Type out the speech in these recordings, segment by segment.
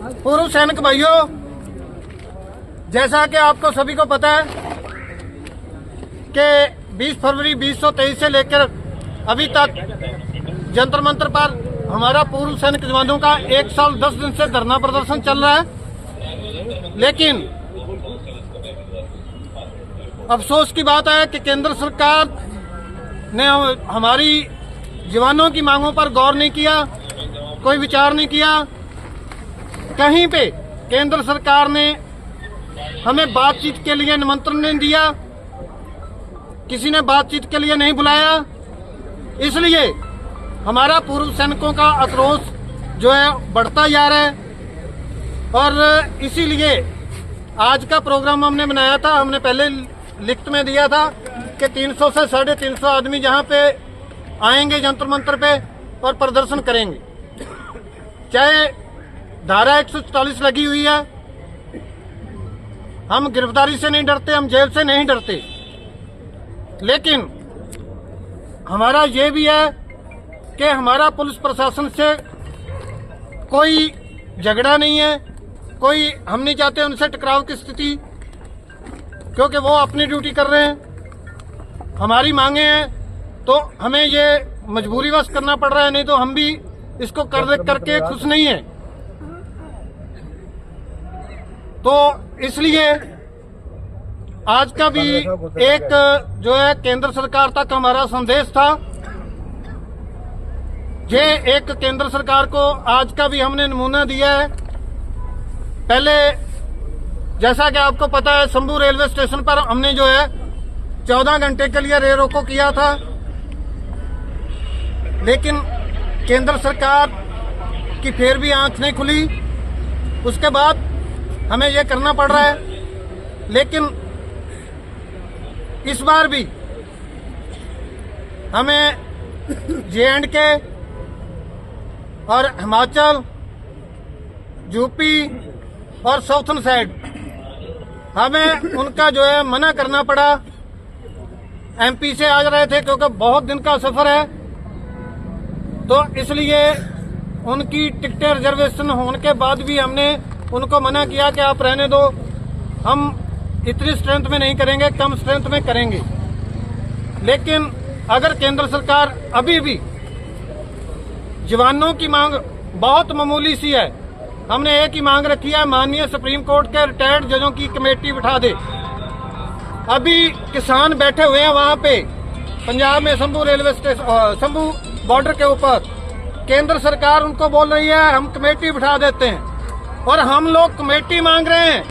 पूर्व सैनिक भाइयों, जैसा कि आपको सभी को पता है कि 20 फरवरी 2023 से लेकर अभी तक जंतर मंतर पर हमारा पूर्व सैनिक जवानों का 1 साल 10 दिन से धरना प्रदर्शन चल रहा है। लेकिन अफसोस की बात है कि केंद्र सरकार ने हमारी जवानों की मांगों पर गौर नहीं किया, कोई विचार नहीं किया। कहीं पे केंद्र सरकार ने हमें बातचीत के लिए निमंत्रण नहीं दिया, किसी ने बातचीत के लिए नहीं बुलाया। इसलिए हमारा पूर्व सैनिकों का आक्रोश जो है बढ़ता जा रहा है और इसीलिए आज का प्रोग्राम हमने बनाया था। हमने पहले लिखत में दिया था कि 300 से 350 आदमी जहां पे आएंगे जंतर मंतर पे और प्रदर्शन करेंगे। चाहे धारा 144 लगी हुई है, हम गिरफ्तारी से नहीं डरते, हम जेल से नहीं डरते, लेकिन हमारा ये भी है कि हमारा पुलिस प्रशासन से कोई झगड़ा नहीं है, कोई हम नहीं चाहते उनसे टकराव की स्थिति, क्योंकि वो अपनी ड्यूटी कर रहे हैं। हमारी मांगे हैं तो हमें ये मजबूरीवश करना पड़ रहा है, नहीं तो हम भी इसको करके खुश नहीं है। तो इसलिए आज का भी एक जो है केंद्र सरकार तक हमारा संदेश था। ये एक केंद्र सरकार को आज का भी हमने नमूना दिया है। पहले जैसा कि आपको पता है, शंभू रेलवे स्टेशन पर हमने जो है 14 घंटे के लिए रेल रोको किया था, लेकिन केंद्र सरकार की फिर भी आंख नहीं खुली। उसके बाद हमें यह करना पड़ रहा है। लेकिन इस बार भी हमें J&K और हिमाचल, यूपी और साउथर्न साइड हमें उनका जो है मना करना पड़ा। MP से आ रहे थे क्योंकि बहुत दिन का सफर है, तो इसलिए उनकी टिकटें रिजर्वेशन होने के बाद भी हमने उनको मना किया कि आप रहने दो, हम इतनी स्ट्रेंथ में नहीं करेंगे, कम स्ट्रेंथ में करेंगे। लेकिन अगर केंद्र सरकार अभी भी जवानों की मांग बहुत मामूली सी है, हमने एक ही मांग रखी है, माननीय सुप्रीम कोर्ट के रिटायर्ड जजों की कमेटी बिठा दे। अभी किसान बैठे हुए हैं वहां पे पंजाब में Shambhu railway station, Shambhu border के ऊपर। केंद्र सरकार उनको बोल रही है हम कमेटी बिठा देते हैं, और हम लोग कमेटी मांग रहे हैं,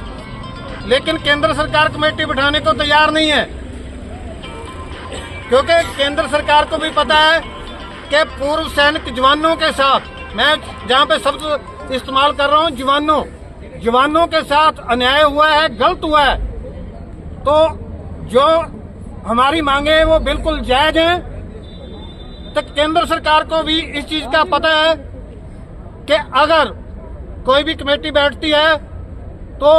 लेकिन केंद्र सरकार कमेटी बिठाने को तैयार नहीं है। क्योंकि केंद्र सरकार को भी पता है कि पूर्व सैनिक जवानों के साथ, मैं जहां पे शब्द इस्तेमाल कर रहा हूं, जवानों के साथ अन्याय हुआ है, गलत हुआ है। तो जो हमारी मांगे हैं वो बिल्कुल जायज हैं। तो केंद्र सरकार को भी इस चीज का पता है कि अगर कोई भी कमेटी बैठती है तो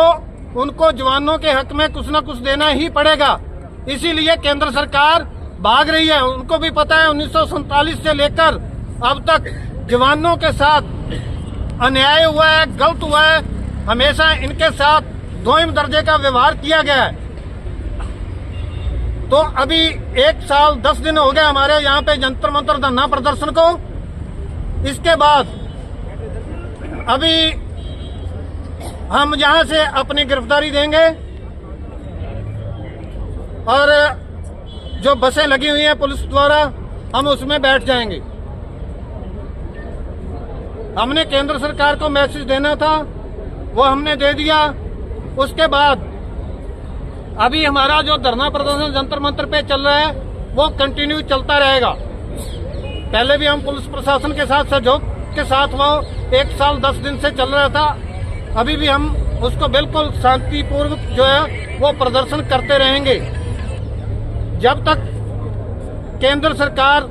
उनको जवानों के हक में कुछ न कुछ देना ही पड़ेगा। इसीलिए केंद्र सरकार भाग रही है। उनको भी पता है 1947 से लेकर अब तक जवानों के साथ अन्याय हुआ है, गलत हुआ है, हमेशा इनके साथ दोयम दर्जे का व्यवहार किया गया है। तो अभी 1 साल 10 दिन हो गए हमारे यहाँ पे जंतर मंतर धरना प्रदर्शन को। इसके बाद अभी हम यहाँ से अपनी गिरफ्तारी देंगे और जो बसें लगी हुई हैं पुलिस द्वारा, हम उसमें बैठ जाएंगे। हमने केंद्र सरकार को मैसेज देना था, वो हमने दे दिया। उसके बाद अभी हमारा जो धरना प्रदर्शन जंतर मंतर पे चल रहा है वो कंटिन्यू चलता रहेगा। पहले भी हम पुलिस प्रशासन के साथ सहयोग के साथ वो 1 साल 10 दिन से चल रहा था, अभी भी हम उसको बिल्कुल शांतिपूर्वक जो है वो प्रदर्शन करते रहेंगे जब तक केंद्र सरकार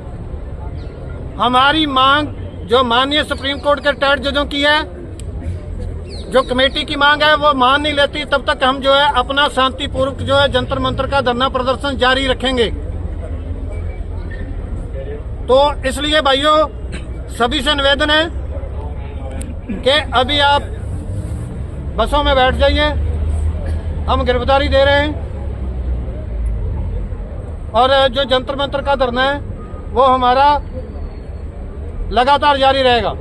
हमारी मांग, जो माननीय सुप्रीम कोर्ट के रिटायर्ड जजों की है, जो कमेटी की मांग है, वो मान नहीं लेती। तब तक हम जो है अपना शांतिपूर्वक जो है जंतर मंतर का धरना प्रदर्शन जारी रखेंगे। तो इसलिए भाइयों, सभी से निवेदन है कि अभी आप बसों में बैठ जाइए, हम गिरफ्तारी दे रहे हैं। और जो जंतर मंतर का धरना है वो हमारा लगातार जारी रहेगा।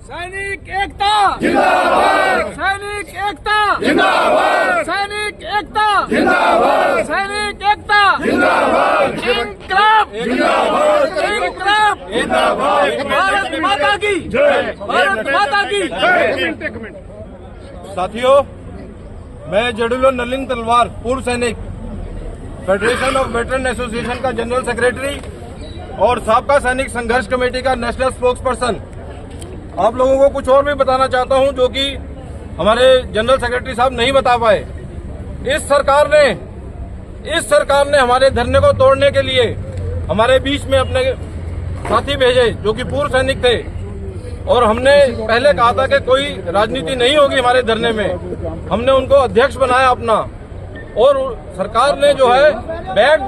सैनिक एकता जिंदाबाद, सैनिक एकता जिंदाबाद, सैनिक एकता जिंदाबाद, सैनिक एकता जिंदाबाद, इनकलाब जिंदाबाद, इनकलाब जिंदाबाद, भारत माता की जय, भारत माता की जय। साथियों, मैं जडुलो नलिन तलवार, पूर्व सैनिक, फेडरेशन ऑफ वेटरन एसोसिएशन का जनरल सेक्रेटरी और साबका सैनिक संघर्ष कमेटी का नेशनल स्पोक्स पर्सन, आप लोगों को कुछ और भी बताना चाहता हूं जो कि हमारे जनरल सेक्रेटरी साहब नहीं बता पाए। इस सरकार ने हमारे धरने को तोड़ने के लिए हमारे बीच में अपने साथी भेजे जो कि पूर्व सैनिक थे, और हमने पहले कहा था कि कोई राजनीति नहीं होगी हमारे धरने में। हमने उनको अध्यक्ष बनाया अपना, और सरकार ने जो है बैक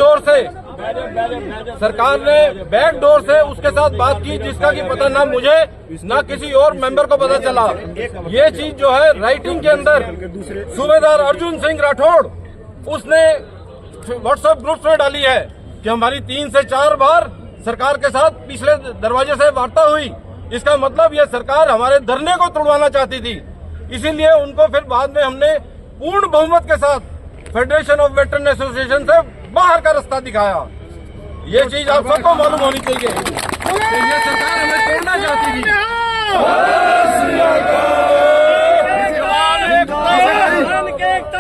डोर से उसके साथ बात की, जिसका कि पता ना मुझे ना किसी और मेंबर को पता चला। ये चीज जो है राइटिंग के अंदर सूबेदार अर्जुन सिंह राठौड़ उसने व्हाट्सएप ग्रुप में डाली है कि हमारी 3 से 4 बार सरकार के साथ पिछले दरवाजे से वार्ता हुई। इसका मतलब ये सरकार हमारे धरने को तोड़वाना चाहती थी। इसीलिए उनको फिर बाद में हमने पूर्ण बहुमत के साथ फेडरेशन ऑफ वेटरन एसोसिएशन से बाहर का रास्ता दिखाया। ये चीज आप सबको मालूम होनी चाहिए कि ये सरकार हमें तोड़ना चाहती थी। एकता